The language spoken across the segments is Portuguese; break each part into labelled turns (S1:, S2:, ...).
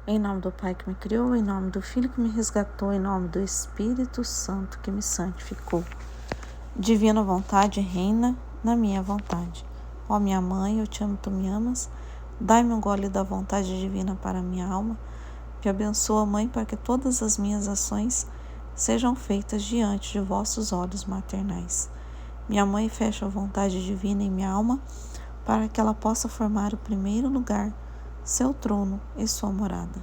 S1: Em nome do Pai que me criou, em nome do Filho que me resgatou, em nome do Espírito Santo que me santificou. Divina vontade reina na minha vontade. Ó minha mãe, eu te amo, tu me amas. Dai-me um gole da vontade divina para a minha alma. Te abençoa, Mãe, para que todas as minhas ações sejam feitas diante de vossos olhos maternais. Minha mãe, fecha a vontade divina em minha alma, para que ela possa formar o primeiro lugar, seu trono e sua morada.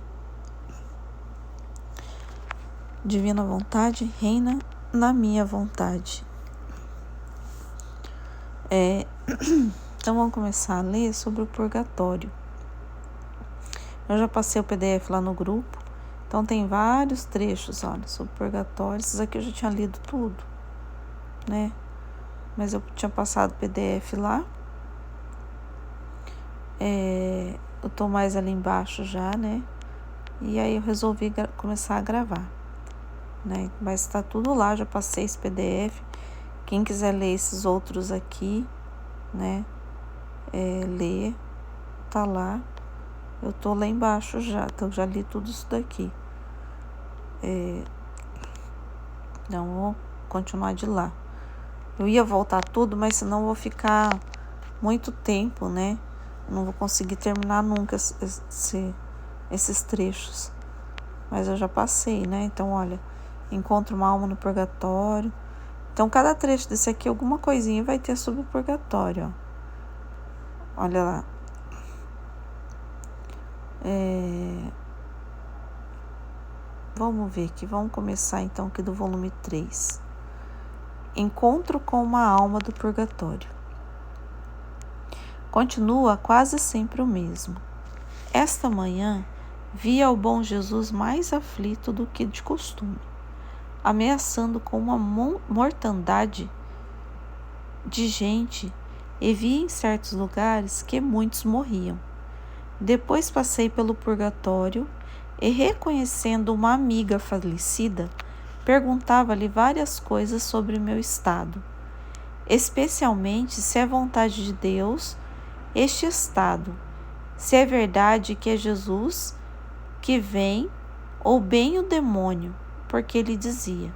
S1: Divina vontade reina na minha vontade. Então vamos começar a ler sobre o purgatório. Eu já passei o PDF lá no grupo, então tem vários trechos, olha, sobre o purgatório. Esses aqui eu já tinha lido tudo, né? Mas eu tinha passado o PDF lá. Eu tô mais ali embaixo já, né? E aí eu resolvi começar a gravar, né? Mas tá tudo lá, já passei esse PDF. Quem quiser ler esses outros aqui, né? Ler, tá lá. Eu tô lá embaixo já, então já li tudo isso daqui. Então vou continuar de lá. Eu ia voltar tudo, mas senão eu vou ficar muito tempo, né? Eu não vou conseguir terminar nunca esses trechos. Mas eu já passei, né? Então, olha, encontro uma alma no purgatório. Então, cada trecho desse aqui, alguma coisinha vai ter sobre o purgatório, ó. Olha lá. Vamos ver aqui, vamos começar então aqui do volume 3. Encontro com uma alma do purgatório. Continua quase sempre o mesmo. Esta manhã, via o bom Jesus mais aflito do que de costume, ameaçando com uma mortandade de gente, e vi em certos lugares que muitos morriam. Depois passei pelo purgatório e, reconhecendo uma amiga falecida, perguntava-lhe várias coisas sobre meu estado, especialmente se é vontade de Deus este estado, se é verdade que é Jesus que vem ou bem o demônio, porque ele dizia: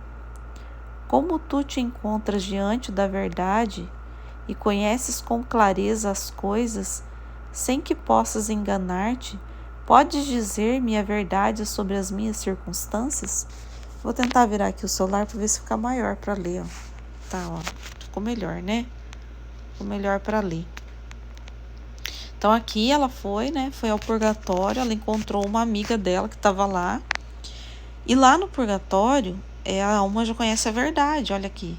S1: como tu te encontras diante da verdade e conheces com clareza as coisas, sem que possas enganar-te, podes dizer-me a verdade sobre as minhas circunstâncias? Vou tentar virar aqui o celular para ver se fica maior para ler, ó. Tá, ó, ficou melhor, né? Ficou melhor para ler. Então aqui ela foi, né? Foi ao purgatório, ela encontrou uma amiga dela que estava lá. E lá no purgatório, a alma já conhece a verdade, olha aqui,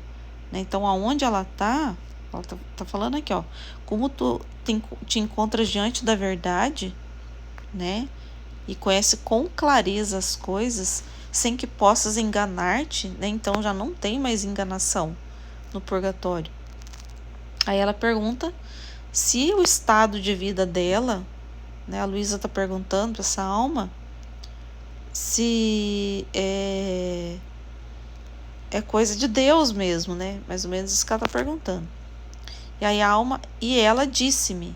S1: né? Então aonde ela tá falando aqui, ó, como tu te encontras diante da verdade, né? E conhece com clareza as coisas, sem que possas enganar-te, né? Então já não tem mais enganação no purgatório. Aí ela pergunta se o estado de vida dela, né? A Luísa tá perguntando para essa alma se é coisa de Deus mesmo, né? Mais ou menos isso que ela tá perguntando. E aí a alma, e ela disse-me: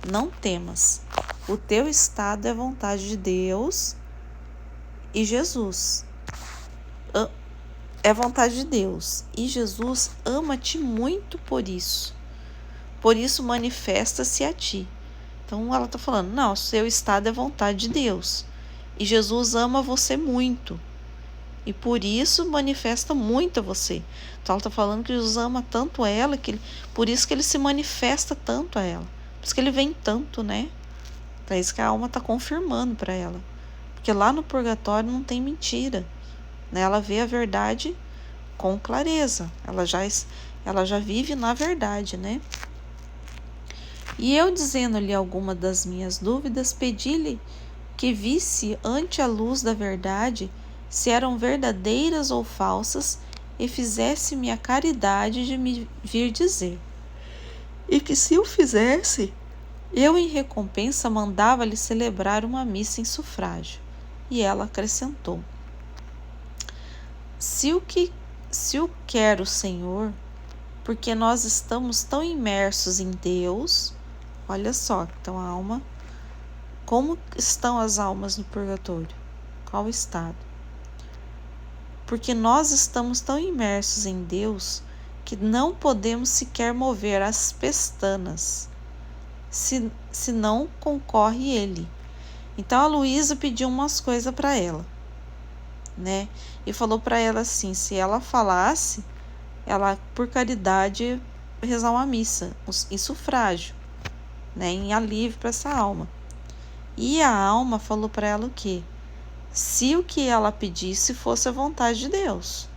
S1: não temas, o teu estado é vontade de Deus e Jesus. É vontade de Deus e Jesus ama-te muito por isso. Por isso manifesta-se a ti. Então ela tá falando: não, o seu estado é vontade de Deus e Jesus ama você muito. E por isso manifesta muito a você. Então ela está falando que Jesus ama tanto ela, por isso que ele se manifesta tanto a ela. Por isso que ele vem tanto, né? É isso que a alma está confirmando para ela. Porque lá no purgatório não tem mentira, né? Ela vê a verdade com clareza. Ela já vive na verdade, né? E eu, dizendo-lhe alguma das minhas dúvidas, pedi-lhe que visse ante a luz da verdade se eram verdadeiras ou falsas, e fizesse-me a caridade de me vir dizer. E que, se o fizesse, eu em recompensa mandava-lhe celebrar uma missa em sufrágio. E ela acrescentou: se o quer o Senhor, porque nós estamos tão imersos em Deus. Olha só, então a alma Como estão as almas no purgatório? Qual o estado? Porque nós estamos tão imersos em Deus que não podemos sequer mover as pestanas, se não concorre Ele. Então a Luísa pediu umas coisas para ela, né? E falou para ela assim, se ela falasse, ela, por caridade, rezar uma missa em sufrágio, né? Em alívio para essa alma. E a alma falou para ela o quê? Se o que ela pedisse fosse a vontade de Deus.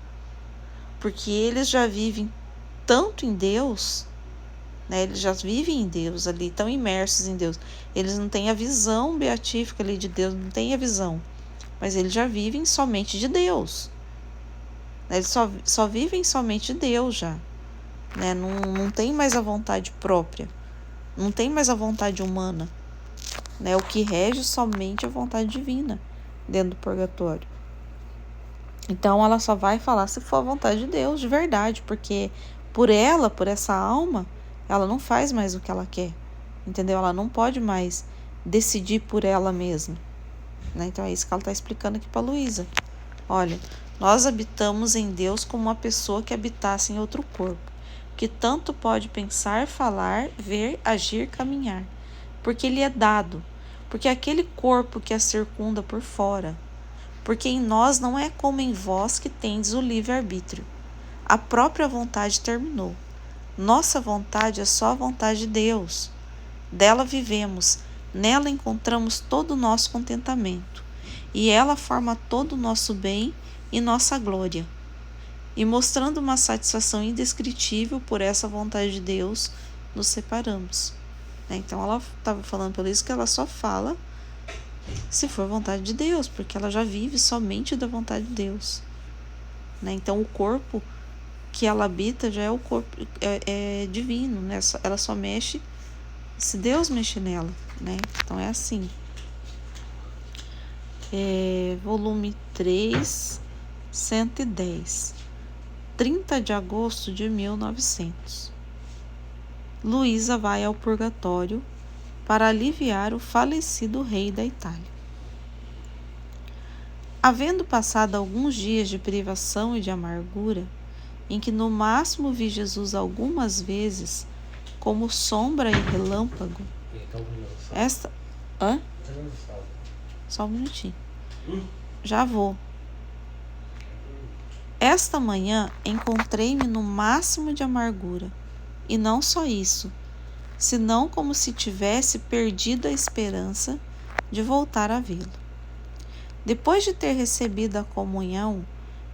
S1: Porque eles já vivem tanto em Deus, né? Eles já vivem em Deus ali, estão imersos em Deus. Eles não têm a visão beatífica ali de Deus, não têm a visão. Mas eles já vivem somente de Deus. Eles só vivem somente de Deus já. Né? Não tem mais a vontade própria. Não tem mais a vontade humana. Né? O que rege somente a vontade divina dentro do purgatório. Então ela só vai falar se for a vontade de Deus, de verdade, porque por essa alma, ela não faz mais o que ela quer, entendeu? Ela não pode mais decidir por ela mesma, né? Então é isso que ela está explicando aqui para Luísa. Olha, nós habitamos em Deus como uma pessoa que habitasse em outro corpo, que tanto pode pensar, falar, ver, agir, caminhar, porque Ele é dado, porque é aquele corpo que a circunda por fora, porque em nós não é como em vós que tendes o livre-arbítrio. A própria vontade terminou. Nossa vontade é só a vontade de Deus. Dela vivemos, nela encontramos todo o nosso contentamento, e ela forma todo o nosso bem e nossa glória. E mostrando uma satisfação indescritível por essa vontade de Deus, nos separamos. Então ela estava falando por isso que ela só fala se for vontade de Deus, porque ela já vive somente da vontade de Deus. Então o corpo que ela habita já é o corpo é divino, né? Ela só mexe se Deus mexer nela, né? Então é assim. Volume 3, 110, 30 de agosto de 1900. Luísa vai ao purgatório para aliviar o falecido rei da Itália. Havendo passado alguns dias de privação e de amargura, em que no máximo vi Jesus algumas vezes, como sombra e relâmpago, Só um minutinho. Já vou. Esta manhã encontrei-me no máximo de amargura, e não só isso, senão como se tivesse perdido a esperança de voltar a vê-lo. Depois de ter recebido a comunhão,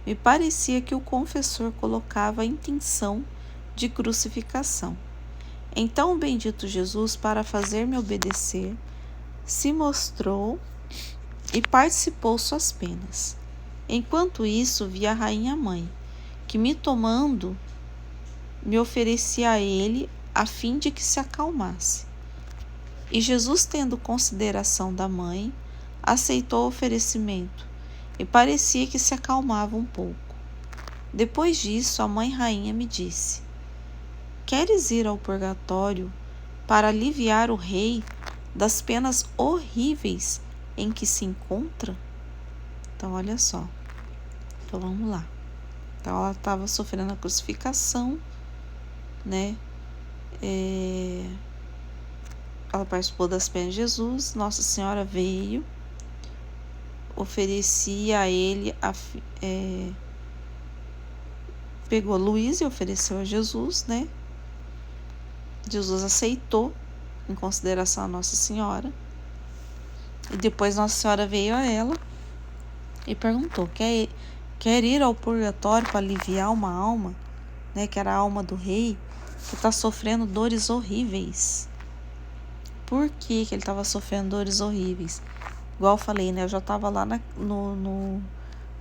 S1: me parecia que o confessor colocava a intenção de crucificação. Então o bendito Jesus, para fazer-me obedecer, se mostrou e participou suas penas. Enquanto isso, vi a rainha mãe, que me tomando, me oferecia a ele a fim de que se acalmasse. E Jesus, tendo consideração da mãe, aceitou o oferecimento e parecia que se acalmava um pouco. Depois disso, a mãe rainha me disse: queres ir ao purgatório para aliviar o rei das penas horríveis em que se encontra? Então, olha só. Então, vamos lá. Então, ela estava sofrendo a crucificação, né? Ela participou das penas de Jesus. Nossa Senhora veio, oferecia a ele, pegou Luísa e ofereceu a Jesus, né? Jesus aceitou, em consideração a Nossa Senhora. E depois Nossa Senhora veio a ela e perguntou: quer ir ao purgatório para aliviar uma alma, né, que era a alma do rei, que está sofrendo dores horríveis? Por que ele estava sofrendo dores horríveis? Igual eu falei, né, eu já estava lá no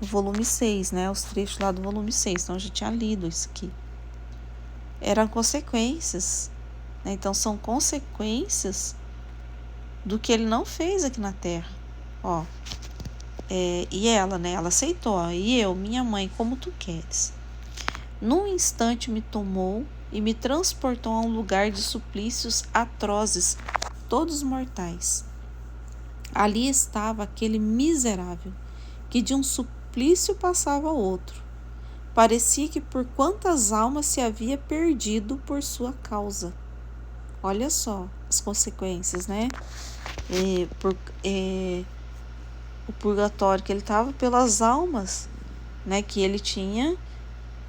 S1: volume 6, né, os trechos lá do volume 6, então eu já tinha lido isso aqui. Eram consequências, né? Então são consequências do que ele não fez aqui na Terra. E ela, né? Ela aceitou. E eu, minha mãe, como tu queres. Num instante me tomou e me transportou a um lugar de suplícios atrozes, todos mortais. Ali estava aquele miserável, que de um suplício passava ao outro. Parecia que por quantas almas se havia perdido por sua causa. Olha só as consequências, né? O purgatório que ele estava pelas almas, né? Que ele tinha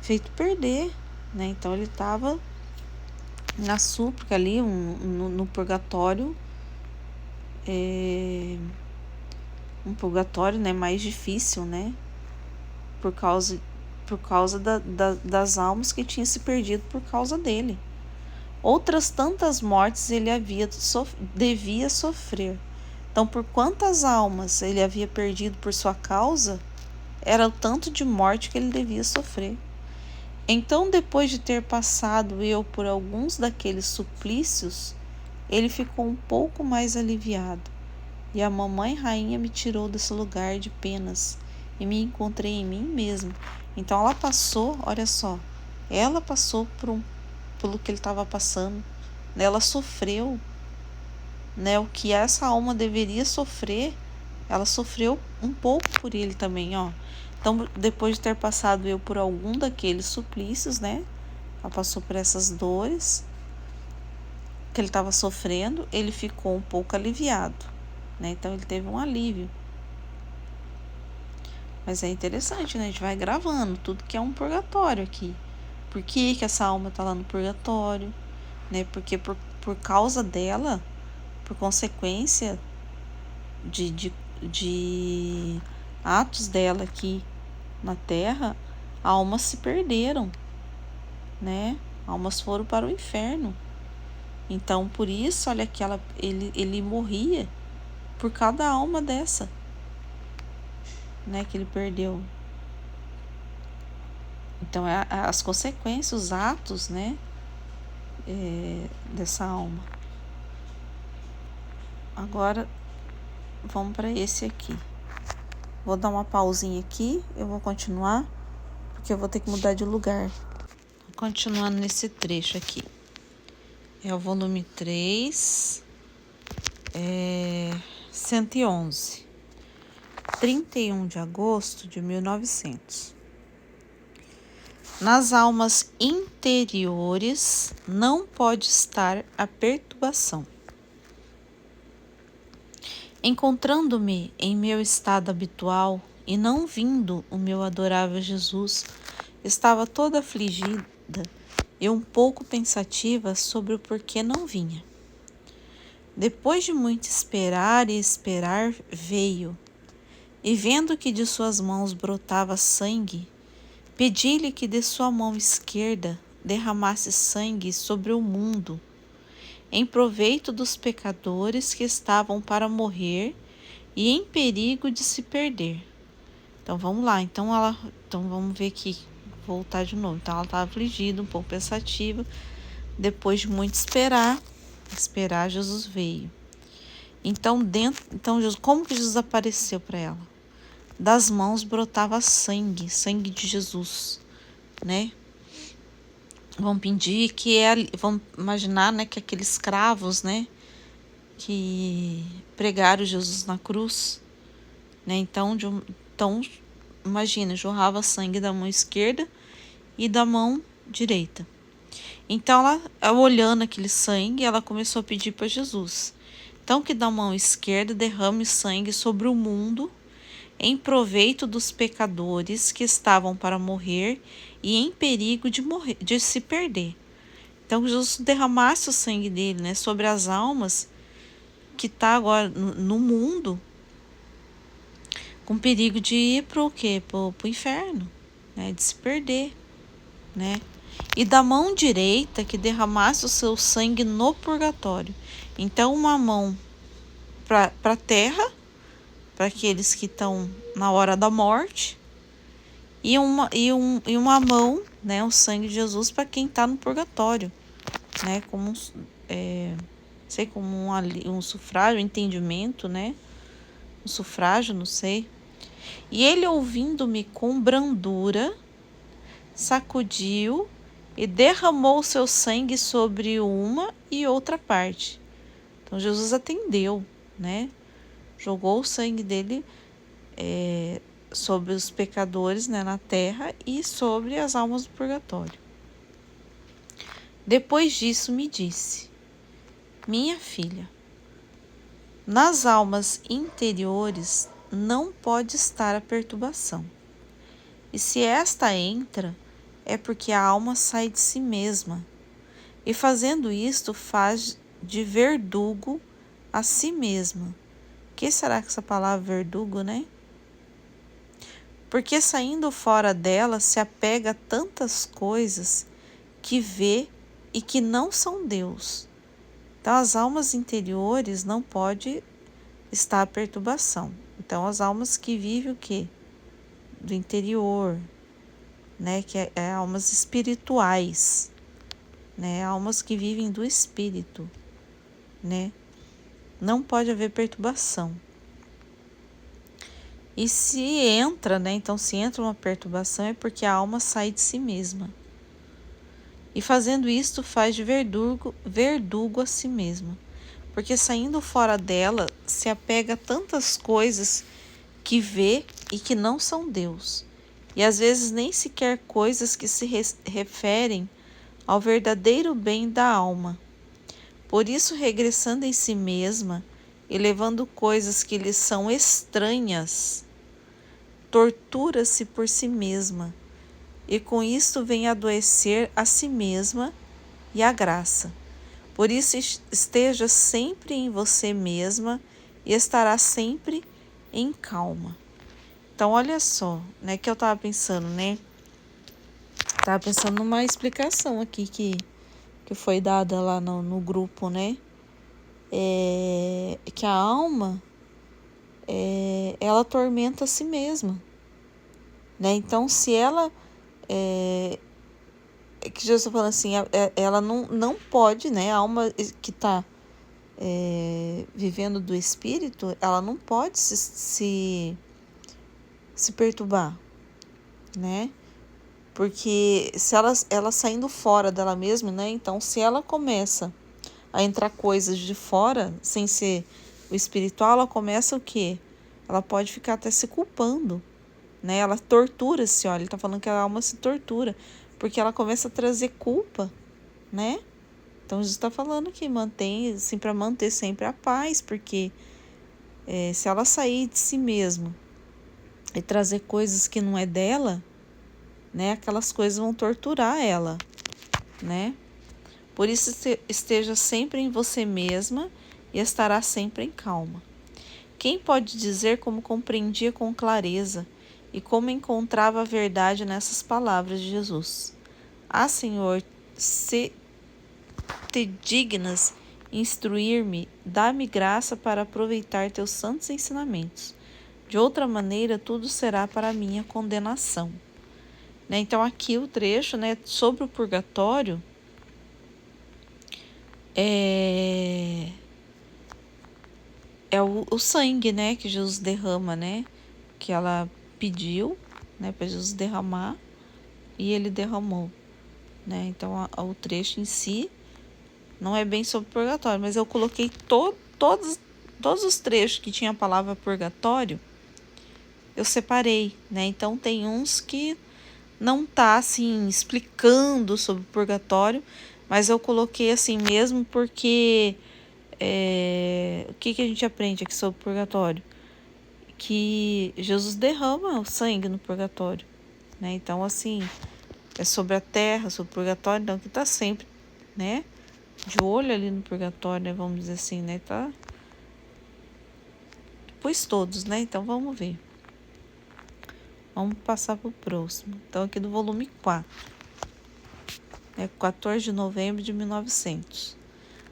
S1: feito perder, né? Então ele estava na súplica ali, no purgatório, um purgatório, né, mais difícil, né? Por causa das almas que tinham se perdido por causa dele. Outras tantas mortes ele devia sofrer. Então, por quantas almas ele havia perdido por sua causa, era o tanto de morte que ele devia sofrer. Então, depois de ter passado eu por alguns daqueles suplícios, ele ficou um pouco mais aliviado, e a mamãe rainha me tirou desse lugar de penas, e me encontrei em mim mesmo. Então ela passou, olha só, ela passou pelo que ele estava passando, né? Ela sofreu, né? O que essa alma deveria sofrer, ela sofreu um pouco por ele também, ó. Então, depois de ter passado eu por algum daqueles suplícios, né? Ela passou por essas dores que ele estava sofrendo, ele ficou um pouco aliviado, né? Então, ele teve um alívio. Mas é interessante, né? A gente vai gravando tudo que é um purgatório aqui. Por que essa alma está lá no purgatório, né? Porque por causa dela, por consequência de atos dela aqui na Terra, almas se perderam, né? Almas foram para o inferno. Então, por isso, olha que ele morria por cada alma dessa, né? Que ele perdeu. Então, as consequências, os atos, né? Dessa alma. Agora, vamos para esse aqui. Vou dar uma pausinha aqui, eu vou continuar, porque eu vou ter que mudar de lugar. Continuando nesse trecho aqui. É o volume 3, 111. 31 de agosto de 1900. Nas almas interiores não pode estar a perturbação. Encontrando-me em meu estado habitual e não vindo o meu adorável Jesus, estava toda afligida e um pouco pensativa sobre o porquê não vinha. Depois de muito esperar e esperar, veio, e vendo que de suas mãos brotava sangue, pedi-lhe que de sua mão esquerda derramasse sangue sobre o mundo, em proveito dos pecadores que estavam para morrer e em perigo de se perder. Então vamos lá, então vamos ver aqui, voltar de novo. Então ela estava afligida, um pouco pensativa. Depois de muito esperar, Jesus veio. Então Jesus, como que Jesus apareceu para ela? Das mãos brotava sangue de Jesus, né? Vamos pedir que vamos imaginar, né, que aqueles escravos, né, que pregaram Jesus na cruz, né? Então imagina, jorrava sangue da mão esquerda e da mão direita. Então ela olhando aquele sangue, ela começou a pedir para Jesus. Então que da mão esquerda derrame sangue sobre o mundo, em proveito dos pecadores que estavam para morrer e em perigo de se perder. Então que Jesus derramasse o sangue dele, né, sobre as almas que tá agora no mundo, com perigo de ir pro quê? Pro inferno, né, de se perder, né? E da mão direita que derramasse o seu sangue no purgatório. Então uma mão para a terra, para aqueles que estão na hora da morte, e uma mão, né, o sangue de Jesus para quem está no purgatório, né, como como um sufrágio, um entendimento, né, um sufrágio, não sei. E ele, ouvindo-me com brandura, sacudiu e derramou seu sangue sobre uma e outra parte. Então Jesus atendeu, né? jogou o sangue dele sobre os pecadores, né, na terra e sobre as almas do purgatório. Depois disso me disse: minha filha, nas almas interiores não pode estar a perturbação. E se esta entra, é porque a alma sai de si mesma. E fazendo isto, faz de verdugo a si mesma. O que será que essa palavra verdugo, né? Porque saindo fora dela se apega a tantas coisas que vê e que não são Deus. Então, as almas interiores não pode estar a perturbação. Então, as almas que vivem o quê? Do interior, né? Que é almas espirituais, né? Almas que vivem do espírito, né? Não pode haver perturbação. E se entra, né? Então, se entra uma perturbação é porque a alma sai de si mesma. E fazendo isto, faz de verdugo a si mesma. Porque saindo fora dela, se apega a tantas coisas que vê e que não são Deus. E às vezes nem sequer coisas que se referem ao verdadeiro bem da alma. Por isso, regressando em si mesma e levando coisas que lhe são estranhas, tortura-se por si mesma, e com isto vem adoecer a si mesma e a graça. Por isso, esteja sempre em você mesma e estará sempre em calma. Então, olha só, né, que eu estava pensando, né? Estava pensando numa explicação aqui que foi dada lá no grupo, né? Que a alma, ela atormenta a si mesma, né? Então, se ela... que Jesus está falando assim, ela não pode, né? A alma que está vivendo do espírito, ela não pode se perturbar, né? Porque se ela saindo fora dela mesma, né? Então, se ela começa a entrar coisas de fora, sem ser o espiritual, ela começa o quê? Ela pode ficar até se culpando, né? Ela tortura-se, olha, ele tá falando que a alma se tortura, porque ela começa a trazer culpa, né? Então, Jesus está falando que mantém, assim, para manter sempre a paz, porque se ela sair de si mesma e trazer coisas que não é dela, né? Aquelas coisas vão torturar ela, né? Por isso, esteja sempre em você mesma e estará sempre em calma. Quem pode dizer como compreendia com clareza e como encontrava a verdade nessas palavras de Jesus? Ah, Senhor, se te dignas instruir-me, dá-me graça para aproveitar teus santos ensinamentos. De outra maneira, tudo será para minha condenação. Né? Então, aqui o trecho, né, sobre o purgatório é o sangue, né, que Jesus derrama, né, que ela pediu, né, para Jesus derramar e ele derramou, né. Então o trecho em si não é bem sobre purgatório, mas eu coloquei todos os trechos que tinha a palavra purgatório, eu separei, né. Então tem uns que não tá assim explicando sobre o purgatório, mas eu coloquei assim mesmo porque o que a gente aprende aqui sobre o purgatório? Que Jesus derrama o sangue no purgatório, né? Então, assim, é sobre a terra, sobre o purgatório, então que tá sempre, né? De olho ali no purgatório, né? Vamos dizer assim, né? Tá? Pois todos, né? Então, vamos ver. Vamos passar pro próximo. Então, aqui do volume 4. 14 de novembro de 1900.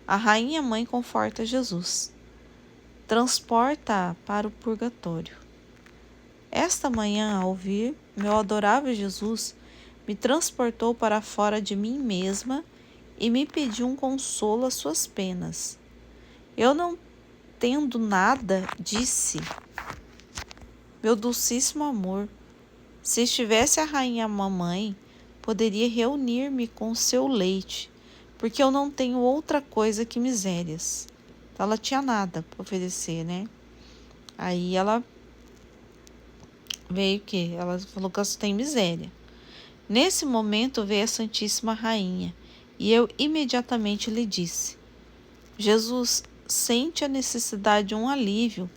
S1: A rainha mãe conforta Jesus. Transporta-a para o purgatório. Esta manhã, ao vir, meu adorável Jesus me transportou para fora de mim mesma e me pediu um consolo às suas penas. Eu, não tendo nada, disse: meu dulcíssimo amor, se estivesse a rainha mamãe, poderia reunir-me com seu leite, porque eu não tenho outra coisa que misérias. Então, ela tinha nada para oferecer, né? Aí ela veio o quê? Ela falou que elas têm miséria. Nesse momento veio a Santíssima Rainha, e eu imediatamente lhe disse: Jesus sente a necessidade de um alívio,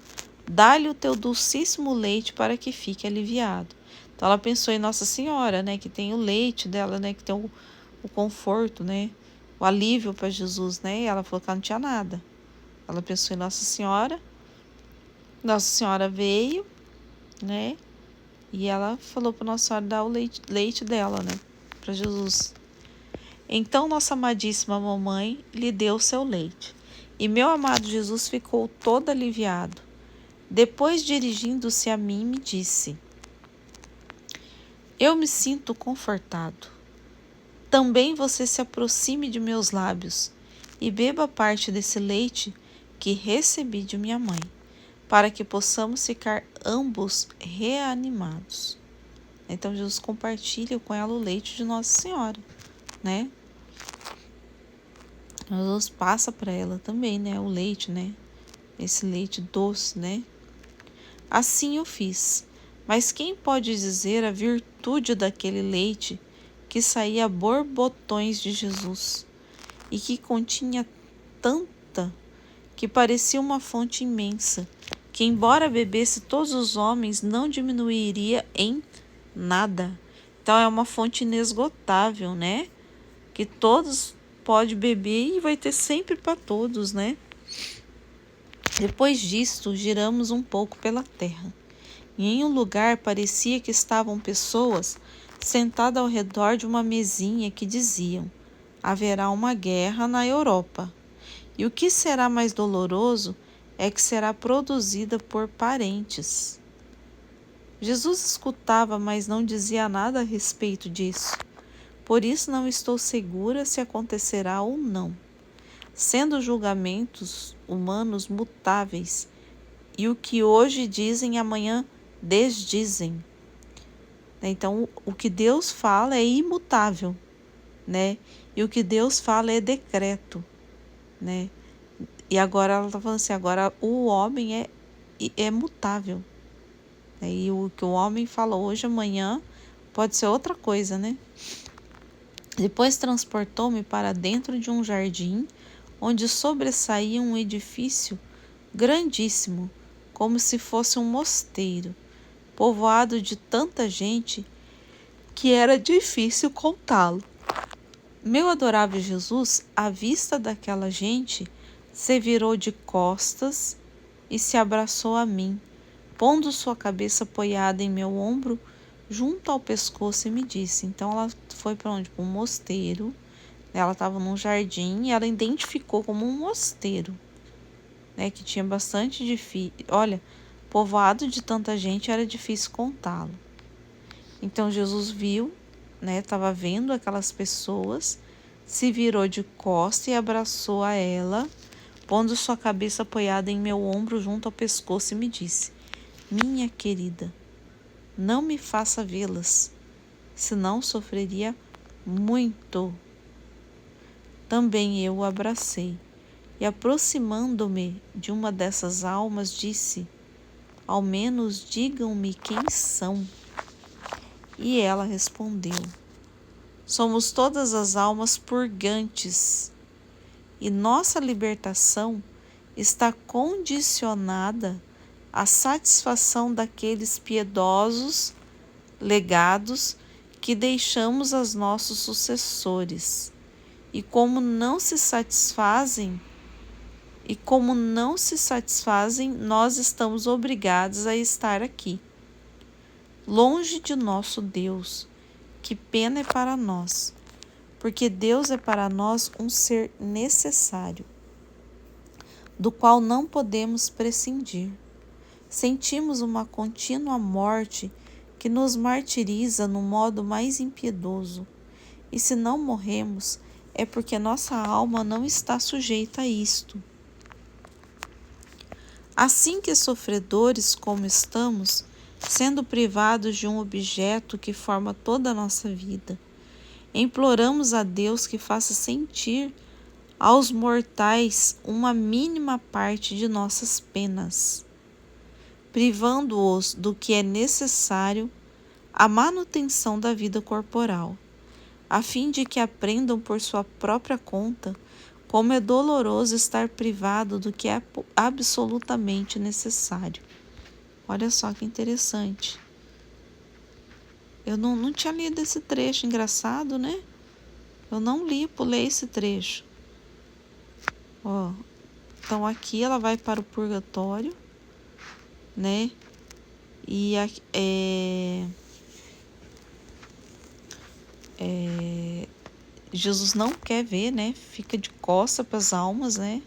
S1: dá-lhe o teu dulcíssimo leite para que fique aliviado. Então ela pensou em Nossa Senhora, né, que tem o leite dela, né, que tem o conforto, né, o alívio para Jesus, né, e ela falou que ela não tinha nada. Ela pensou em Nossa Senhora veio, né, e ela falou para Nossa Senhora dar o leite dela, né, para Jesus. Então nossa amadíssima mamãe lhe deu seu leite, e meu amado Jesus ficou todo aliviado. Depois, dirigindo-se a mim, me disse: eu me sinto confortado. Também você se aproxime de meus lábios e beba parte desse leite que recebi de minha mãe, para que possamos ficar ambos reanimados. Então Jesus compartilha com ela o leite de Nossa Senhora, né? Jesus passa para ela também, né, o leite, né? Esse leite doce, né? Assim eu fiz. Mas quem pode dizer a virtude daquele leite que saía a borbotões de Jesus e que continha tanta que parecia uma fonte imensa, que embora bebesse todos os homens não diminuiria em nada. Então é uma fonte inesgotável, né? Que todos podem beber e vai ter sempre para todos, né? Depois disto, giramos um pouco pela terra, e em um lugar parecia que estavam pessoas sentadas ao redor de uma mesinha que diziam: haverá uma guerra na Europa, e o que será mais doloroso é que será produzida por parentes. Jesus escutava, mas não dizia nada a respeito disso. Por isso não estou segura se acontecerá ou não, sendo julgamentos humanos mutáveis, e o que hoje dizem, amanhã desdizem. Então, o que Deus fala é imutável, né? E o que Deus fala é decreto, né? E agora ela está falando assim, agora o homem é mutável. Né? E o que o homem fala hoje, amanhã, pode ser outra coisa, né? Depois transportou-me para dentro de um jardim, onde sobressaía um edifício grandíssimo, como se fosse um mosteiro, povoado de tanta gente que era difícil contá-lo. Meu adorável Jesus, à vista daquela gente, se virou de costas e se abraçou a mim, pondo sua cabeça apoiada em meu ombro junto ao pescoço, e me disse. Então ela foi para onde? Para um mosteiro. Ela estava num jardim e ela identificou como um mosteiro, né, que tinha bastante difícil. Olha, povoado de tanta gente, era difícil contá-lo. Então Jesus viu, né, estava vendo aquelas pessoas, se virou de costas e abraçou a ela, pondo sua cabeça apoiada em meu ombro junto ao pescoço, e me disse: minha querida, não me faça vê-las, senão sofreria muito. Também eu o abracei, e aproximando-me de uma dessas almas, disse: ao menos digam-me quem são. E ela respondeu: somos todas as almas purgantes, e nossa libertação está condicionada à satisfação daqueles piedosos legados que deixamos aos nossos sucessores. E como não se satisfazem, nós estamos obrigados a estar aqui, longe de nosso Deus. Que pena é para nós, porque Deus é para nós um ser necessário, do qual não podemos prescindir. Sentimos uma contínua morte que nos martiriza no modo mais impiedoso, e se não morremos, é porque nossa alma não está sujeita a isto. Assim que sofredores como estamos, sendo privados de um objeto que forma toda a nossa vida, imploramos a Deus que faça sentir aos mortais uma mínima parte de nossas penas. privando-os do que é necessário à manutenção da vida corporal, a fim de que aprendam por sua própria conta como é doloroso estar privado do que é absolutamente necessário. Olha só que interessante. Eu não tinha lido esse trecho, engraçado, né? Eu não li, pulei esse trecho. Ó, então aqui ela vai para o purgatório, né? E Jesus não quer ver, né? Fica de costa para as almas, né?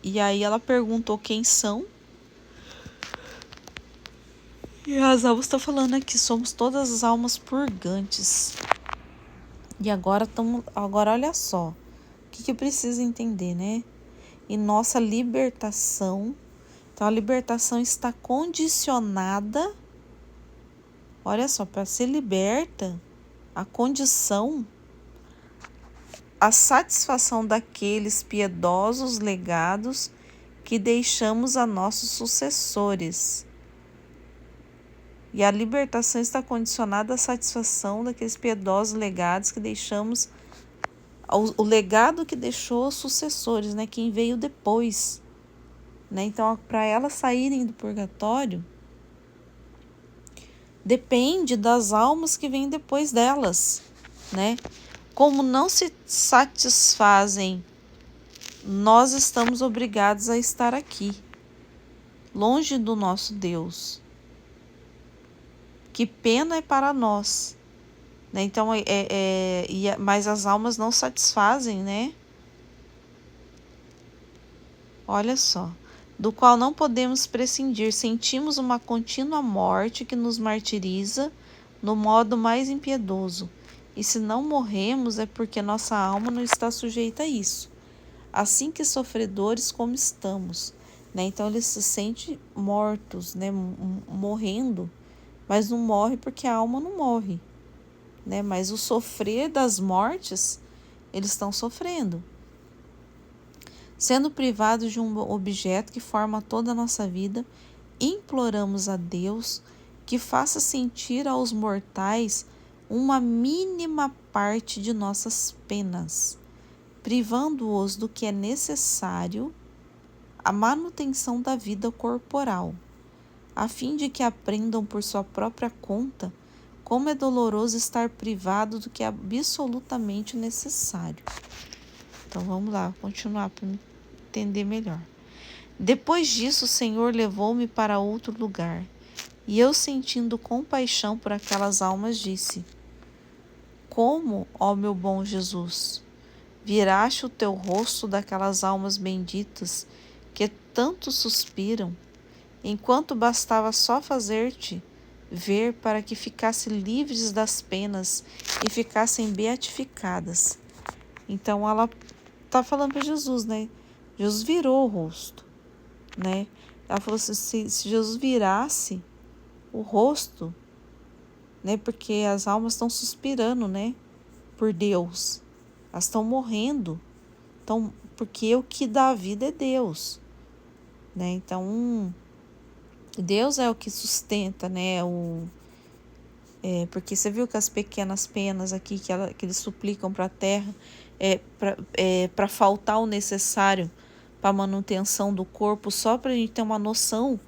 S1: E aí ela perguntou quem são. E as almas estão falando aqui, somos todas as almas purgantes. E agora olha só, o que precisa entender, né? E nossa libertação, então a libertação está condicionada, olha só, para ser liberta, a condição, a satisfação daqueles piedosos legados que deixamos a nossos sucessores. E a libertação está condicionada à satisfação daqueles piedosos legados que deixamos, o legado que deixou os sucessores, né? Quem veio depois, né? Então, para elas saírem do purgatório, depende das almas que vêm depois delas, né? Como não se satisfazem, nós estamos obrigados a estar aqui, longe do nosso Deus. Que pena é para nós, né? Então, mas as almas não satisfazem, né? Olha só, do qual não podemos prescindir, sentimos uma contínua morte que nos martiriza no modo mais impiedoso. E se não morremos é porque nossa alma não está sujeita a isso, assim que sofredores como estamos, né? Então eles se sentem mortos, né? Morrendo, mas não morre porque a alma não morre, né? Mas o sofrer das mortes, eles estão sofrendo. Sendo privados de um objeto que forma toda a nossa vida, imploramos a Deus que faça sentir aos mortais uma mínima parte de nossas penas, privando-os do que é necessário à manutenção da vida corporal, a fim de que aprendam por sua própria conta como é doloroso estar privado do que é absolutamente necessário. Então vamos lá, continuar para entender melhor. Depois disso, o Senhor levou-me para outro lugar, e eu, sentindo compaixão por aquelas almas, disse: Como, ó meu bom Jesus, viraste o teu rosto daquelas almas benditas que tanto suspiram, enquanto bastava só fazer-te ver para que ficassem livres das penas e ficassem beatificadas. Então ela está falando para Jesus, né? Jesus virou o rosto, né? Ela falou assim, se Jesus virasse o rosto, né? Porque as almas estão suspirando, né? Por Deus. Elas estão morrendo. Então, porque o que dá a vida é Deus, né? Então, Deus é o que sustenta, né? Porque você viu que as pequenas penas aqui que eles suplicam para a terra para faltar o necessário para a manutenção do corpo, só para a gente ter uma noção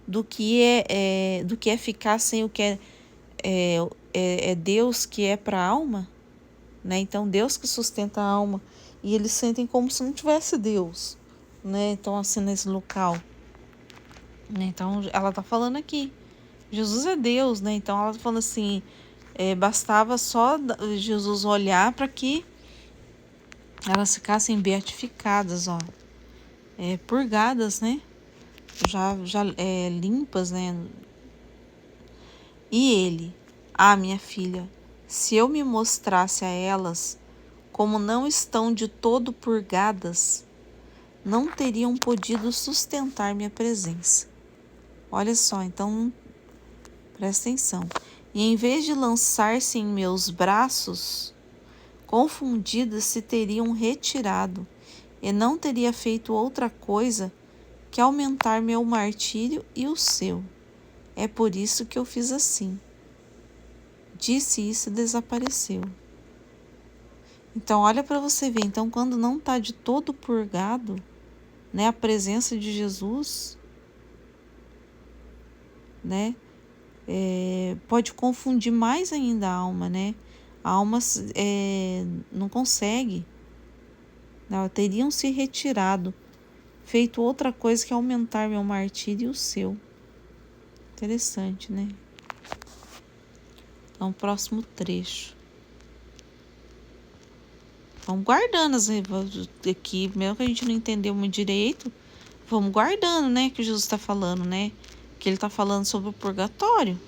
S1: do que é ficar sem o que é Deus que é para a alma, né? Então Deus que sustenta a alma e eles sentem como se não tivesse Deus, né? Então assim nesse local, né? Então ela tá falando aqui, Jesus é Deus, né? Então ela tá falando assim, bastava só Jesus olhar para que elas ficassem beatificadas, ó, purgadas, né? Já limpas, né? E ele, minha filha, se eu me mostrasse a elas como não estão de todo purgadas, não teriam podido sustentar minha presença. Olha só, então presta atenção. E em vez de lançar-se em meus braços, confundidas se teriam retirado, e não teria feito outra coisa que aumentar meu martírio e o seu. É por isso que eu fiz assim. Disse isso e desapareceu. Então, olha para você ver. Então, quando não está de todo purgado, né, a presença de Jesus, né, pode confundir mais ainda a alma, né? A alma não consegue, né, teriam se retirado, feito outra coisa que aumentar meu martírio e o seu. Interessante, né? Então, próximo trecho. Vamos guardando as aqui, mesmo que a gente não entendeu muito direito, vamos guardando, né, que Jesus está falando, né? Que ele está falando sobre o purgatório,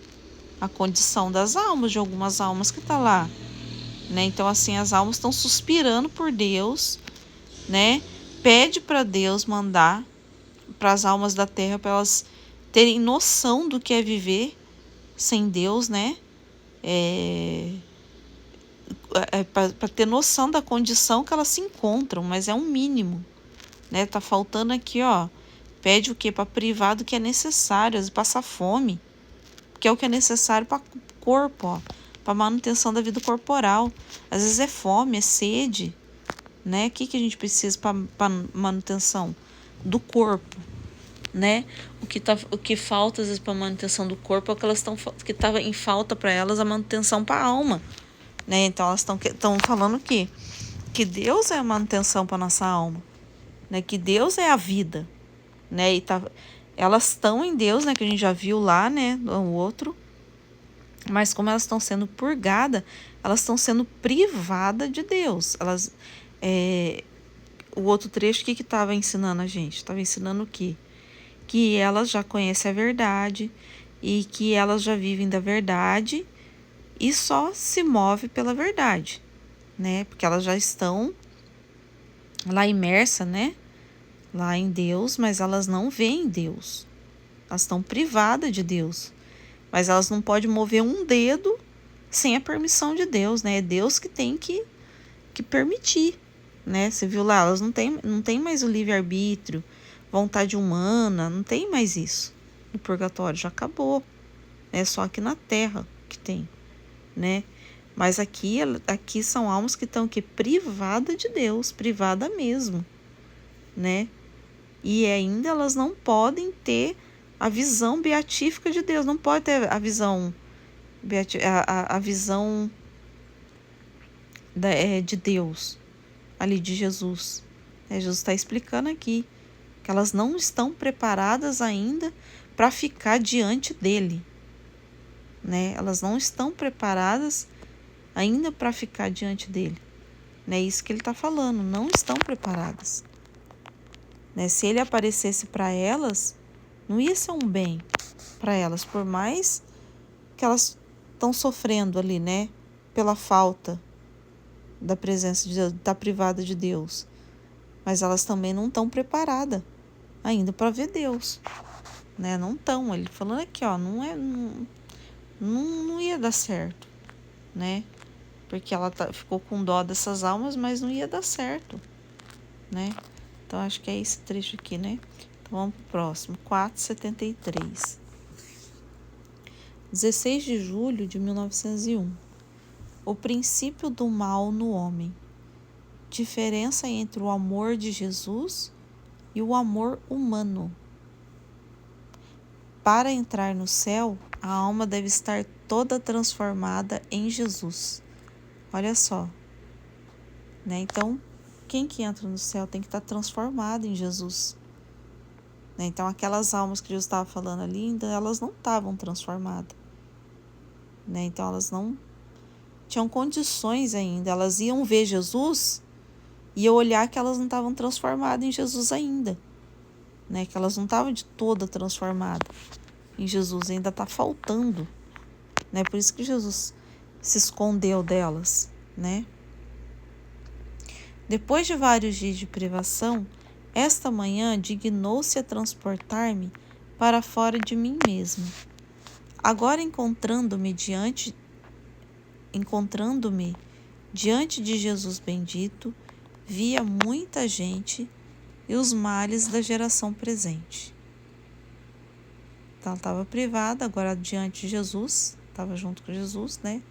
S1: a condição das almas, de algumas almas que tá lá, né? Então, assim, as almas estão suspirando por Deus, né? Pede para Deus mandar para as almas da terra, para elas terem noção do que é viver sem Deus, né? Para ter noção da condição que elas se encontram, mas é um mínimo, né? Tá faltando aqui, ó. Pede o quê? Para privar do que é necessário, às vezes passar fome, que é o que é necessário para o corpo, ó, para manutenção da vida corporal. Às vezes é fome, é sede, né? O que a gente precisa para manutenção do corpo, né? O que falta às vezes para manutenção do corpo é o que elas que estava em falta para elas, a manutenção para a alma, né? Então elas estão falando que Deus é a manutenção para nossa alma, né? Que Deus é a vida, né? E elas estão em Deus, né? Que a gente já viu lá, né? No outro. Mas como elas estão sendo purgadas, elas estão sendo privadas de Deus. O outro trecho, o que estava ensinando a gente? Estava ensinando o quê? Que elas já conhecem a verdade e que elas já vivem da verdade e só se move pela verdade, né? Porque elas já estão lá imersas, né? Lá em Deus, mas elas não veem Deus. Elas estão privadas de Deus. Mas elas não podem mover um dedo sem a permissão de Deus, né? É Deus que tem que permitir, né? Você viu lá, elas não têm mais o livre-arbítrio, vontade humana, não tem mais isso. No purgatório já acabou. É só aqui na Terra que tem, né? Mas aqui são almas que estão privadas de Deus, privada mesmo, né? E ainda elas não podem ter a visão beatífica de Deus, não pode ter a visão a visão de Deus, ali de Jesus. Jesus está explicando aqui que elas não estão preparadas ainda para ficar diante dele, né? Elas não estão preparadas ainda para ficar diante dele, né? Isso que ele está falando, não estão preparadas, né? Se ele aparecesse para elas, não ia ser um bem para elas, por mais que elas estão sofrendo ali, né? Pela falta da presença de Deus, da privada de Deus. Mas elas também não estão preparadas ainda para ver Deus, né? Não estão. Ele falando aqui, ó, não ia dar certo, né? Porque ela ficou com dó dessas almas, mas não ia dar certo, né? Então acho que é esse trecho aqui, né? Então vamos pro próximo, 473. 16 de julho de 1901. O princípio do mal no homem. Diferença entre o amor de Jesus e o amor humano. Para entrar no céu, a alma deve estar toda transformada em Jesus. Olha só, né? Então, quem que entra no céu tem que estar transformado em Jesus, né? Então, aquelas almas que Jesus estava falando ali, ainda elas não estavam transformadas, né? Então, elas não tinham condições ainda. Elas iam ver Jesus e iam olhar que elas não estavam transformadas em Jesus ainda, né? Que elas não estavam de toda transformadas em Jesus, ainda está faltando, né? Por isso que Jesus se escondeu delas, né? Depois de vários dias de privação, esta manhã dignou-se a transportar-me para fora de mim mesma. Agora encontrando-me diante de Jesus bendito, via muita gente e os males da geração presente. Então ela estava privada, agora diante de Jesus, estava junto com Jesus, né?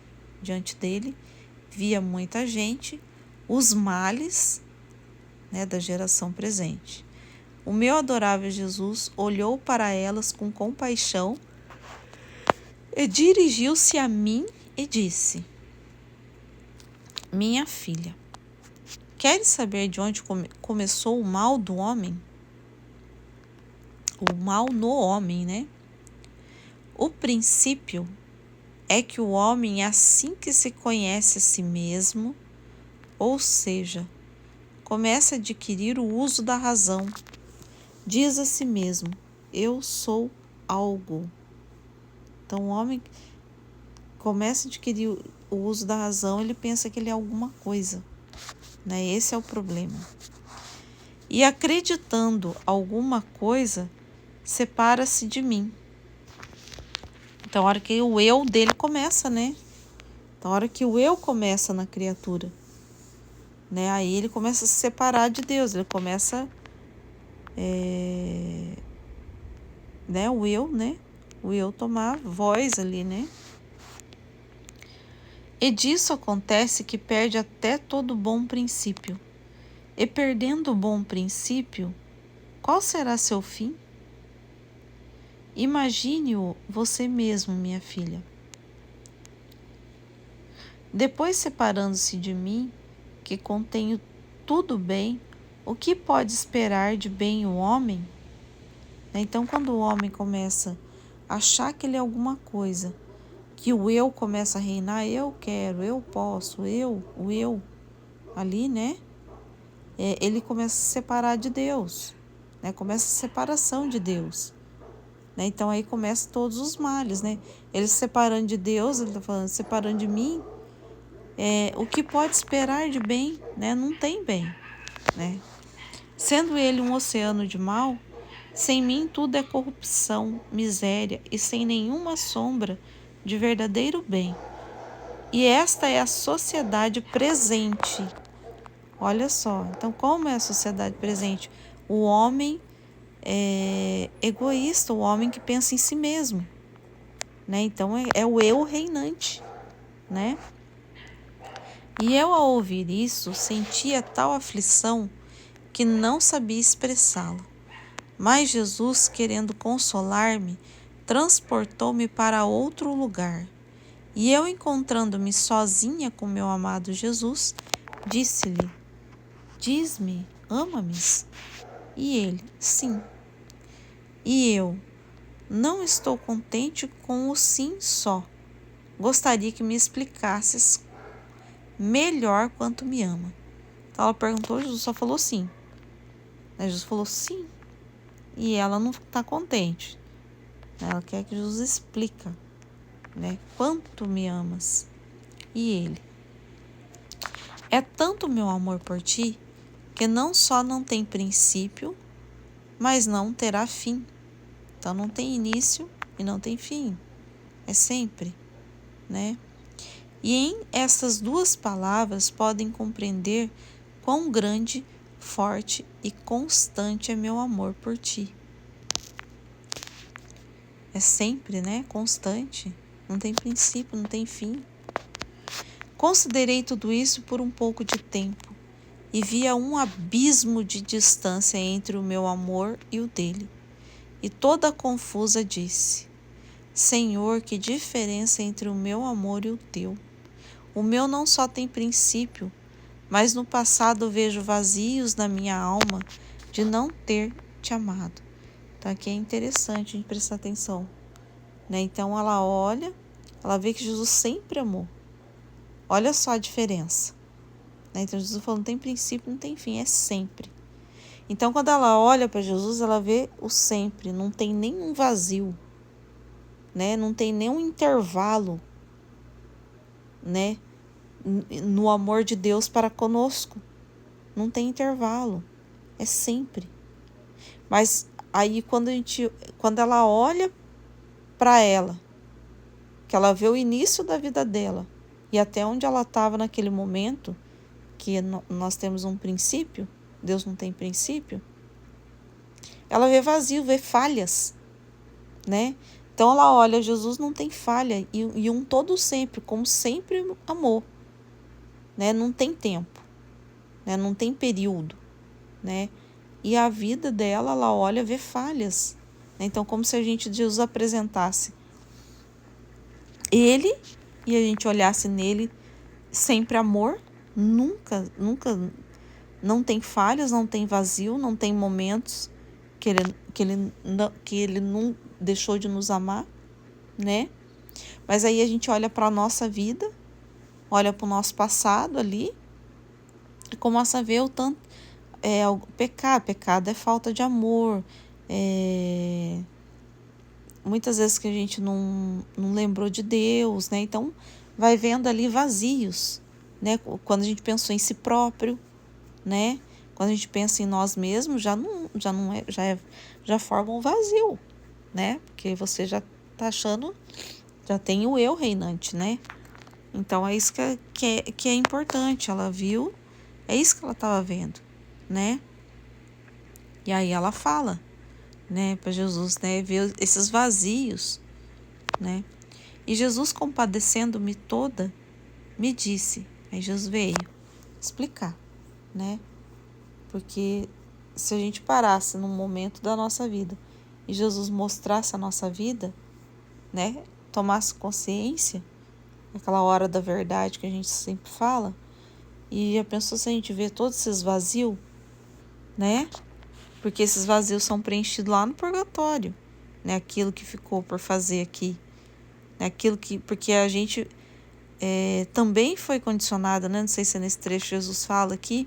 S1: Diante dele, via muita gente, os males, né, da geração presente. O meu adorável Jesus olhou para elas com compaixão e dirigiu-se a mim e disse: Minha filha, queres saber de onde começou o mal do homem? O mal no homem, né? O princípio é que o homem, assim que se conhece a si mesmo, ou seja, começa a adquirir o uso da razão, diz a si mesmo: eu sou algo. Então o homem começa a adquirir o uso da razão, ele pensa que ele é alguma coisa, né? Esse é o problema. E acreditando alguma coisa, separa-se de mim. Então, a hora que o eu dele começa, né? Então, a hora que o eu começa na criatura, né? Aí ele começa a se separar de Deus, ele começa, né? O eu, né? O eu tomar voz ali, né? E disso acontece que perde até todo bom princípio. E perdendo o bom princípio, qual será seu fim? Imagine-o você mesmo, minha filha. Depois, separando-se de mim, que contenho tudo bem, o que pode esperar de bem o homem? Então, quando o homem começa a achar que ele é alguma coisa, que o eu começa a reinar, eu quero, eu posso, o eu, ali, né? Ele começa a se separar de Deus, né? Começa a separação de Deus. Né? Então aí começa todos os males, né? Ele se separando de Deus, ele está falando, separando de mim, o que pode esperar de bem, né? Não tem bem, né? Sendo ele um oceano de mal, sem mim tudo é corrupção, miséria e sem nenhuma sombra de verdadeiro bem. E esta é a sociedade presente. Olha só, então como é a sociedade presente? O homem egoísta, o homem que pensa em si mesmo, né? Então é o eu reinante, né? E eu, ao ouvir isso, sentia tal aflição que não sabia expressá-la. Mas Jesus, querendo consolar-me, transportou-me para outro lugar. E eu, encontrando-me sozinha com meu amado Jesus, disse-lhe: Diz-me, ama-me? E ele: Sim. E eu: Não estou contente com o sim só. Gostaria que me explicasses melhor quanto me ama. Então ela perguntou, Jesus só falou sim. Jesus falou sim. E ela não está contente. Ela quer que Jesus explique, né? Quanto me amas? E ele: É tanto meu amor por ti que não só não tem princípio, mas não terá fim. Então não tem início e não tem fim. É sempre, né? E em essas duas palavras podem compreender quão grande, forte e constante é meu amor por ti. É sempre, né? Constante. Não tem princípio, não tem fim. Considerei tudo isso por um pouco de tempo e via um abismo de distância entre o meu amor e o dele. E toda confusa disse: Senhor, que diferença entre o meu amor e o teu. O meu não só tem princípio, mas no passado vejo vazios na minha alma de não ter te amado. Então aqui é interessante a gente prestar atenção, né? Então ela olha, ela vê que Jesus sempre amou. Olha só a diferença, né? Então Jesus falou, não tem princípio, não tem fim, é sempre. Então quando ela olha para Jesus, ela vê o sempre, não tem nenhum vazio, né? Não tem nenhum intervalo, né? No amor de Deus para conosco. Não tem intervalo, é sempre. Mas aí quando ela olha para ela, que ela vê o início da vida dela e até onde ela estava naquele momento, que nós temos um princípio, Deus não tem princípio, ela vê vazio, vê falhas, né? Então ela olha, Jesus não tem falha e um todo sempre, como sempre amou, né? Não tem tempo, né? Não tem período, né? E a vida dela, ela olha, vê falhas, né? Então como se a gente Jesus apresentasse ele e a gente olhasse nele sempre amor, nunca, não tem falhas, não tem vazio, não tem momentos que ele não deixou de nos amar, né? Mas aí a gente olha para a nossa vida, olha para o nosso passado ali e começa a ver o tanto o pecado é falta de amor, muitas vezes que a gente não lembrou de Deus, né? Então vai vendo ali vazios, né? Quando a gente pensou em si próprio, né? Quando a gente pensa em nós mesmos, já forma um vazio, né? Porque você já tá achando, já tem o eu reinante, né? Então é isso que é importante. Ela viu, é isso que ela estava vendo, né? E aí ela fala, né, para Jesus, né, ver esses vazios, né? E Jesus, compadecendo-me toda, me disse. Aí Jesus veio explicar, né? Porque se a gente parasse num momento da nossa vida e Jesus mostrasse a nossa vida, né, tomasse consciência, aquela hora da verdade que a gente sempre fala, e já pensou se a gente vê todos esses vazios, né? Porque esses vazios são preenchidos lá no purgatório, né? Aquilo que ficou por fazer aqui, né? Porque a gente também foi condicionado, né? Não sei se é nesse trecho Jesus fala aqui,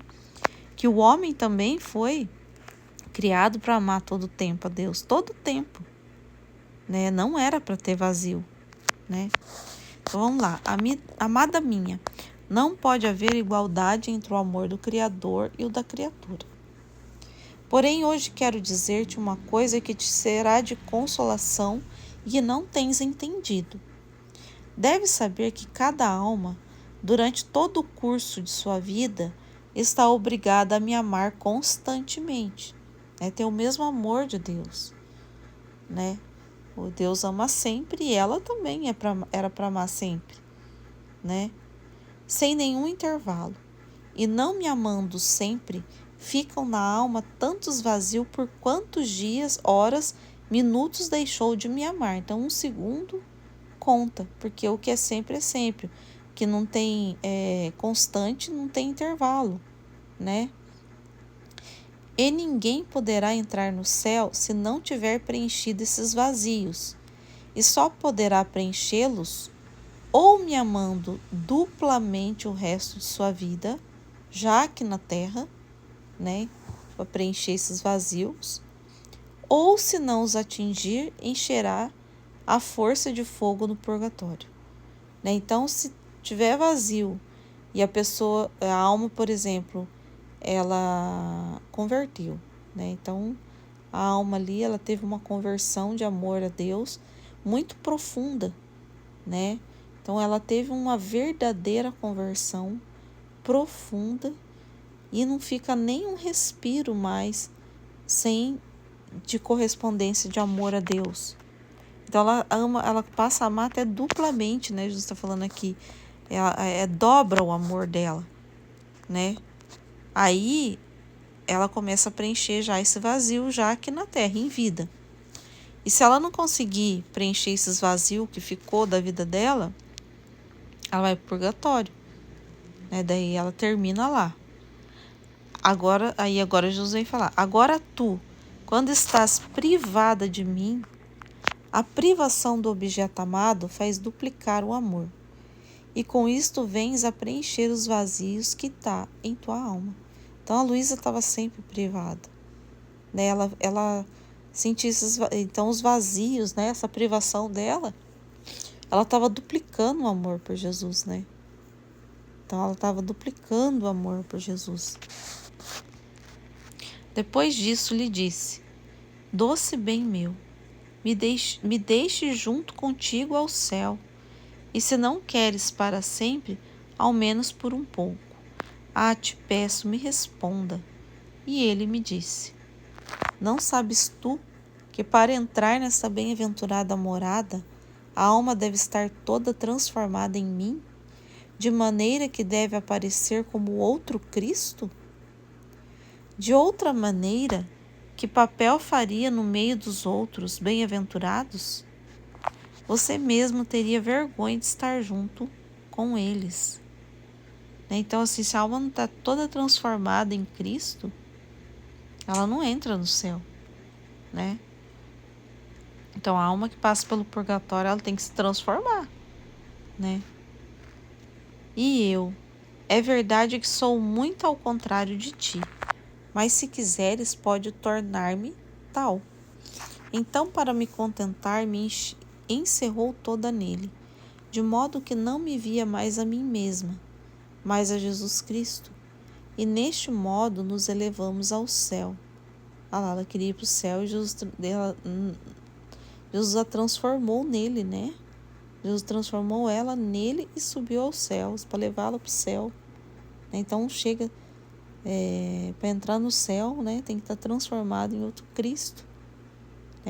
S1: que o homem também foi criado para amar todo o tempo a Deus, todo o tempo, né? Não era para ter vazio, né? Então vamos lá, amada minha, não pode haver igualdade entre o amor do Criador e o da criatura. Porém, hoje quero dizer-te uma coisa que te será de consolação e que não tens entendido. Deves saber que cada alma, durante todo o curso de sua vida, está obrigada a me amar constantemente. Ter o mesmo amor de Deus, né? O Deus ama sempre e ela também era para amar sempre, né? Sem nenhum intervalo. E não me amando sempre, ficam na alma tantos vazios por quantos dias, horas, minutos deixou de me amar. Então, um segundo conta, porque o que é sempre, o que não tem constante, não tem intervalo, né? E ninguém poderá entrar no céu se não tiver preenchido esses vazios, e só poderá preenchê-los ou me amando duplamente o resto de sua vida, já aqui na terra, né, para preencher esses vazios, ou se não os atingir, encherá a força de fogo no purgatório, né? Então, se tiver vazio e a alma, por exemplo, ela converteu, né? Então, a alma ali, ela teve uma conversão de amor a Deus muito profunda, né? Então, ela teve uma verdadeira conversão profunda e não fica nem um respiro mais sem de correspondência de amor a Deus. Então, ela passa a amar até duplamente, né? Jesus está falando aqui, ela dobra o amor dela, né? Aí ela começa a preencher já esse vazio já aqui na Terra, em vida. E se ela não conseguir preencher esses vazios que ficou da vida dela, ela vai pro purgatório, né? Daí ela termina lá. Agora Jesus vem falar, agora tu, quando estás privada de mim, a privação do objeto amado faz duplicar o amor. E com isto vens a preencher os vazios que está em tua alma. Então a Luísa estava sempre privada, né? Ela sentia então os vazios, né? Essa privação dela, ela estava duplicando o amor por Jesus, né? Então ela estava duplicando o amor por Jesus. Depois disso lhe disse, doce bem meu, me deixe junto contigo ao céu, e se não queres para sempre, ao menos por um pouco. Te peço, me responda. E ele me disse, Não sabes tu que para entrar nessa bem-aventurada morada, a alma deve estar toda transformada em mim, de maneira que deve aparecer como outro Cristo? De outra maneira, que papel faria no meio dos outros bem-aventurados? Você mesmo teria vergonha de estar junto com eles. Então, assim, se a alma não está toda transformada em Cristo, ela não entra no céu, né? Então, a alma que passa pelo purgatório, ela tem que se transformar, né? E eu, é verdade que sou muito ao contrário de ti, mas se quiseres, pode tornar-me tal. Então, para me contentar, me encerrou toda nele, de modo que não me via mais a mim mesma, mas a Jesus Cristo. E neste modo nos elevamos ao céu. Ela queria ir para o céu e Jesus a transformou nele, né? Jesus transformou ela nele e subiu aos céus para levá-la para o céu. Então chega para entrar no céu, né? Tem que estar transformado em outro Cristo.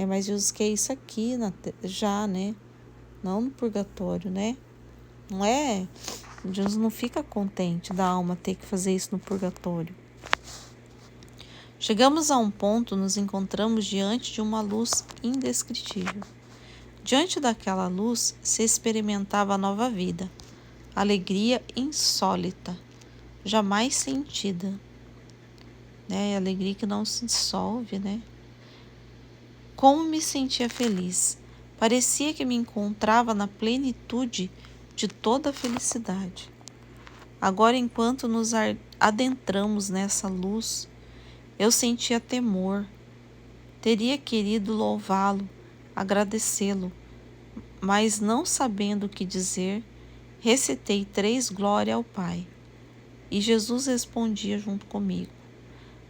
S1: Mas Jesus quer isso aqui já, né? Não no purgatório, né? Não é? Jesus não fica contente da alma ter que fazer isso no purgatório. Chegamos a um ponto, nos encontramos diante de uma luz indescritível. Diante daquela luz se experimentava a nova vida, alegria insólita, jamais sentida, né? Alegria que não se dissolve, né? Como me sentia feliz! Parecia que me encontrava na plenitude de toda a felicidade. Agora, enquanto nos adentramos nessa luz, eu sentia temor. Teria querido louvá-lo, agradecê-lo, mas não sabendo o que dizer, recitei 3 glórias ao Pai. E Jesus respondia junto comigo.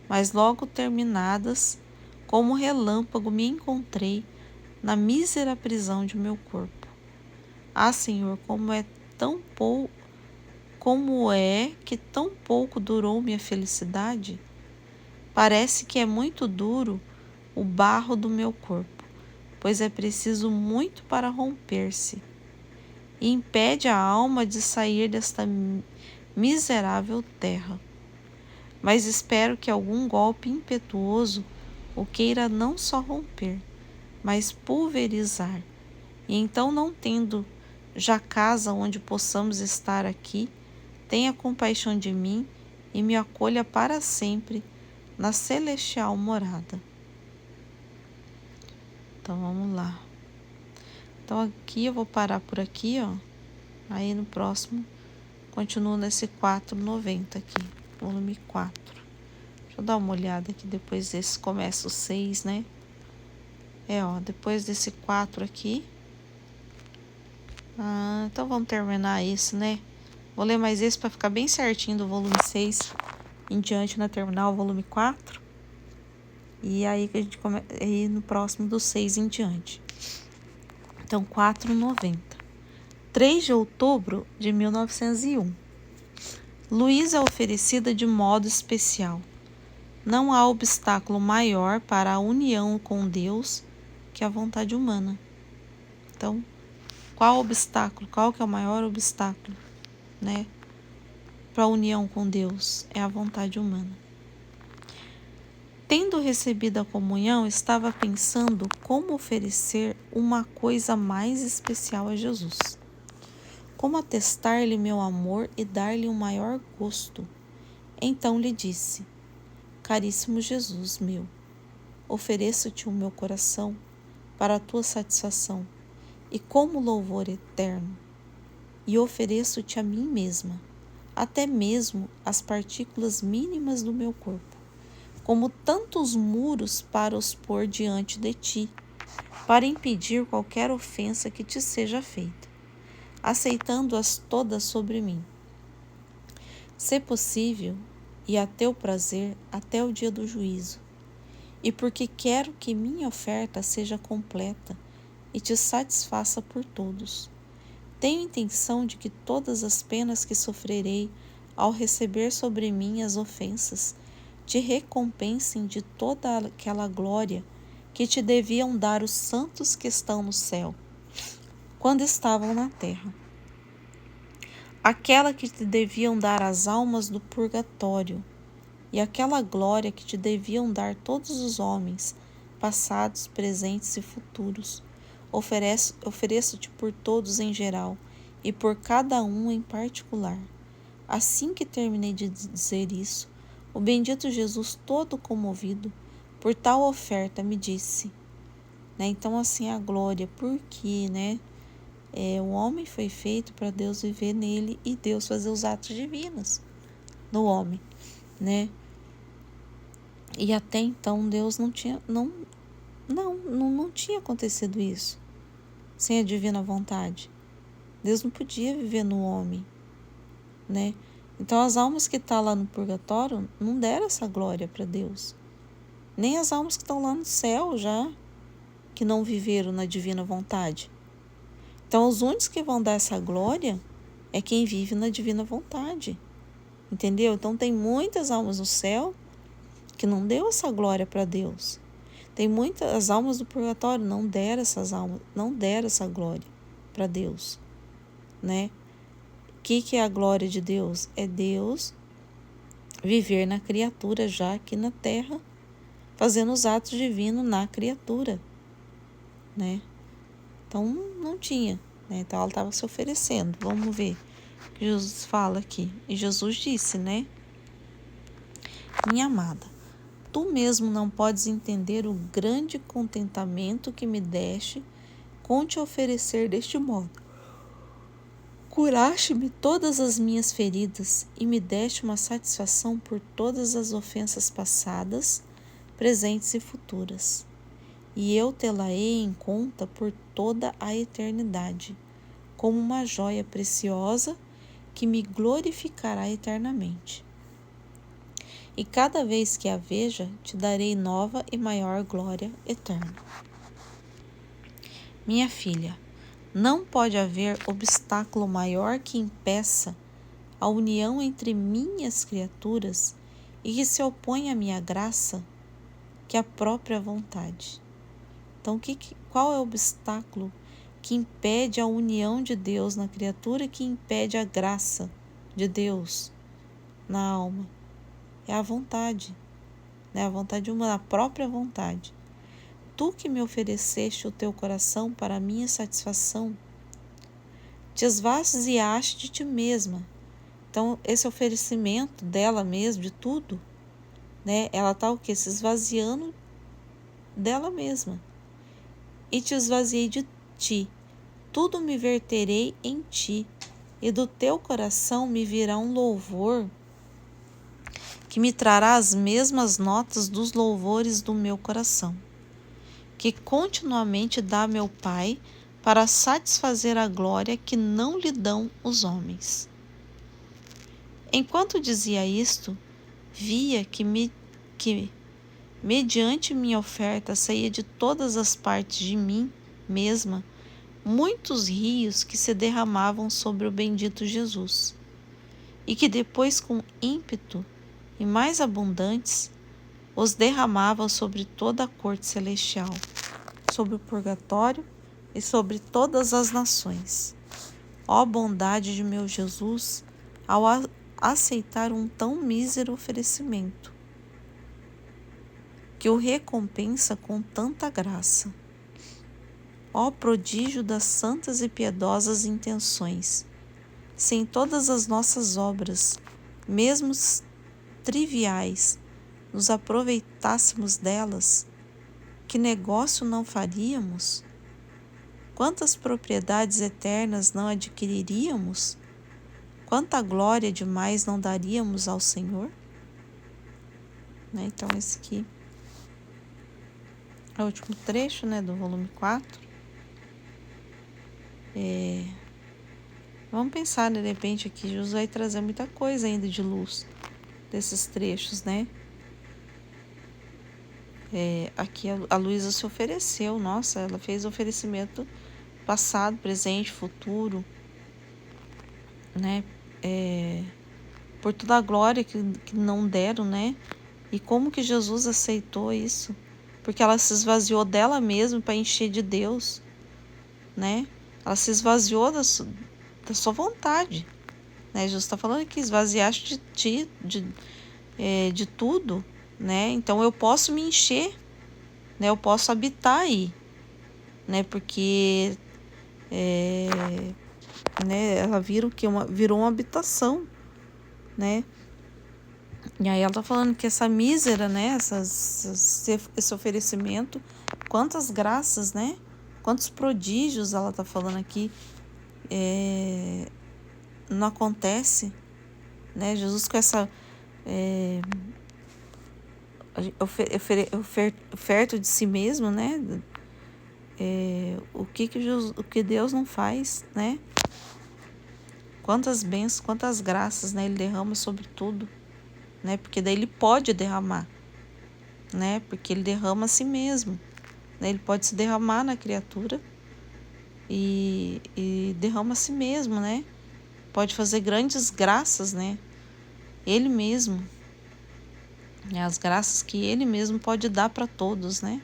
S1: Mas logo terminadas, como relâmpago me encontrei na mísera prisão de meu corpo. Ah, Senhor, como é que tão pouco durou minha felicidade? Parece que é muito duro o barro do meu corpo, pois é preciso muito para romper-se, e impede a alma de sair desta miserável terra. Mas espero que algum golpe impetuoso o queira não só romper, mas pulverizar, e então, não tendo já casa onde possamos estar aqui, tenha compaixão de mim e me acolha para sempre na celestial morada. Então vamos lá. Então aqui eu vou parar por aqui, ó. Aí no próximo continuo nesse 490 aqui, volume 4. Deixa eu dar uma olhada aqui, depois desse começa o 6, né? Ó, depois desse 4 aqui. Então vamos terminar esse, né? Vou ler mais esse para ficar bem certinho do volume 6 em diante, né? Terminar o volume 4. E aí que a gente aí no próximo do 6 em diante. Então, 490. 3 de outubro de 1901. Luísa é oferecida de modo especial. Não há obstáculo maior para a união com Deus que a vontade humana. Então, qual obstáculo? Qual que é o maior obstáculo, né, para a união com Deus? É a vontade humana. Tendo recebido a comunhão, estava pensando como oferecer uma coisa mais especial a Jesus. Como atestar-lhe meu amor e dar-lhe um maior gosto. Então lhe disse: Caríssimo Jesus meu, ofereço-te o meu coração para a tua satisfação e como louvor eterno, e ofereço-te a mim mesma, até mesmo as partículas mínimas do meu corpo, como tantos muros para os pôr diante de ti, para impedir qualquer ofensa que te seja feita, aceitando-as todas sobre mim. Se possível, e a teu prazer até o dia do juízo, e porque quero que minha oferta seja completa e te satisfaça por todos. Tenho intenção de que todas as penas que sofrerei ao receber sobre mim as ofensas te recompensem de toda aquela glória que te deviam dar os santos que estão no céu, quando estavam na terra. Aquela que te deviam dar as almas do purgatório, e aquela glória que te deviam dar todos os homens, passados, presentes e futuros. Ofereço-te por todos em geral, e por cada um em particular. Assim que terminei de dizer isso, o bendito Jesus, todo comovido por tal oferta, me disse, então assim a glória, porque, o homem foi feito para Deus viver nele e Deus fazer os atos divinos no homem, E até então Deus não tinha acontecido isso sem a divina vontade. Deus não podia viver no homem, Então as almas que estão lá no purgatório não deram essa glória para Deus. Nem as almas que estão lá no céu já, que não viveram na divina vontade. Então os únicos que vão dar essa glória é quem vive na divina vontade. Entendeu? Então tem muitas almas no céu que não deu essa glória para Deus. Tem muitas almas do purgatório não deram essa glória para Deus, O que é a glória de Deus? É Deus viver na criatura já aqui na terra, fazendo os atos divinos na criatura, Então não tinha, Então ela estava se oferecendo. Vamos ver o que Jesus fala aqui. E Jesus disse, minha amada, tu mesmo não podes entender o grande contentamento que me deste com te oferecer deste modo. Curaste-me todas as minhas feridas e me deste uma satisfação por todas as ofensas passadas, presentes e futuras. E eu tê-la-ei em conta por toda a eternidade, como uma joia preciosa que me glorificará eternamente. E cada vez que a veja, te darei nova e maior glória eterna. Minha filha, não pode haver obstáculo maior que impeça a união entre minhas criaturas e que se opõe à minha graça que a própria vontade. Então, qual é o obstáculo que impede a união de Deus na criatura, que impede a graça de Deus na alma? É a vontade, a vontade humana, a própria vontade. Tu que me ofereceste o teu coração para a minha satisfação, te esvaziaste de ti mesma. Então, esse oferecimento dela mesma, de tudo, ela está o quê? Se esvaziando dela mesma. E te esvaziei de ti. Tudo me verterei em ti, e do teu coração me virá um louvor que me trará as mesmas notas dos louvores do meu coração, que continuamente dá meu Pai para satisfazer a glória que não lhe dão os homens. Enquanto dizia isto, via que mediante minha oferta saía de todas as partes de mim mesma muitos rios que se derramavam sobre o bendito Jesus, e que depois com ímpeto e mais abundantes os derramava sobre toda a corte celestial, sobre o purgatório e sobre todas as nações. Ó bondade de meu Jesus, ao aceitar um tão mísero oferecimento, que o recompensa com tanta graça. Ó prodígio das santas e piedosas intenções, sem todas as nossas obras, mesmo triviais, nos aproveitássemos delas, que negócio não faríamos? Quantas propriedades eternas não adquiriríamos? Quanta glória demais não daríamos ao Senhor? Então esse aqui é o último trecho, do volume 4. Vamos pensar, de repente, aqui Jesus vai trazer muita coisa ainda de luz desses trechos, Aqui a Luísa se ofereceu, nossa, ela fez oferecimento passado, presente, futuro, por toda a glória que não deram, E como que Jesus aceitou isso? Porque ela se esvaziou dela mesma para encher de Deus, né? Ela se esvaziou da sua vontade, né? Jesus está falando que esvaziaste de ti, de tudo, né? Então eu posso me encher, né? Eu posso habitar aí, né? Porque né? Ela virou uma habitação, né? E aí ela tá falando que essa mísera, né? Esse oferecimento, quantas graças, né? Quantos prodígios ela tá falando aqui, não acontece, né? Jesus com essa oferta de si mesmo, né? O que Deus não faz, né? Quantas bênçãos, quantas graças, né? Ele derrama sobre tudo, né? Porque daí ele pode derramar, né? Porque ele derrama a si mesmo, né? Ele pode se derramar na criatura e derrama a si mesmo, né? Pode fazer grandes graças, né? Ele mesmo, né? As graças que ele mesmo pode dar para todos, né?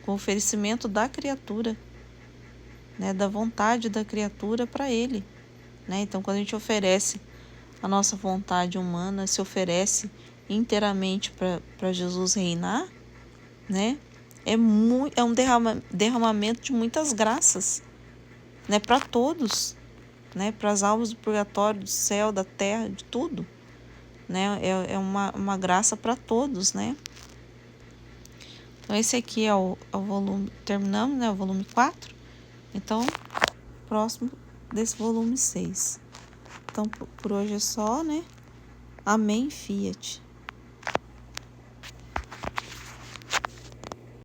S1: Com o oferecimento da criatura, né? Da vontade da criatura para ele, né? Então, quando a gente oferece a nossa vontade humana, se oferece inteiramente para Jesus reinar, né? É um derramamento de muitas graças, né? Para todos, né? Para as almas do purgatório, do céu, da terra, de tudo, né? É uma graça para todos, né? Então, esse aqui é o volume, terminamos, né? O volume 4. Então, próximo desse volume 6. Então, por hoje é só, né? Amém, Fiat.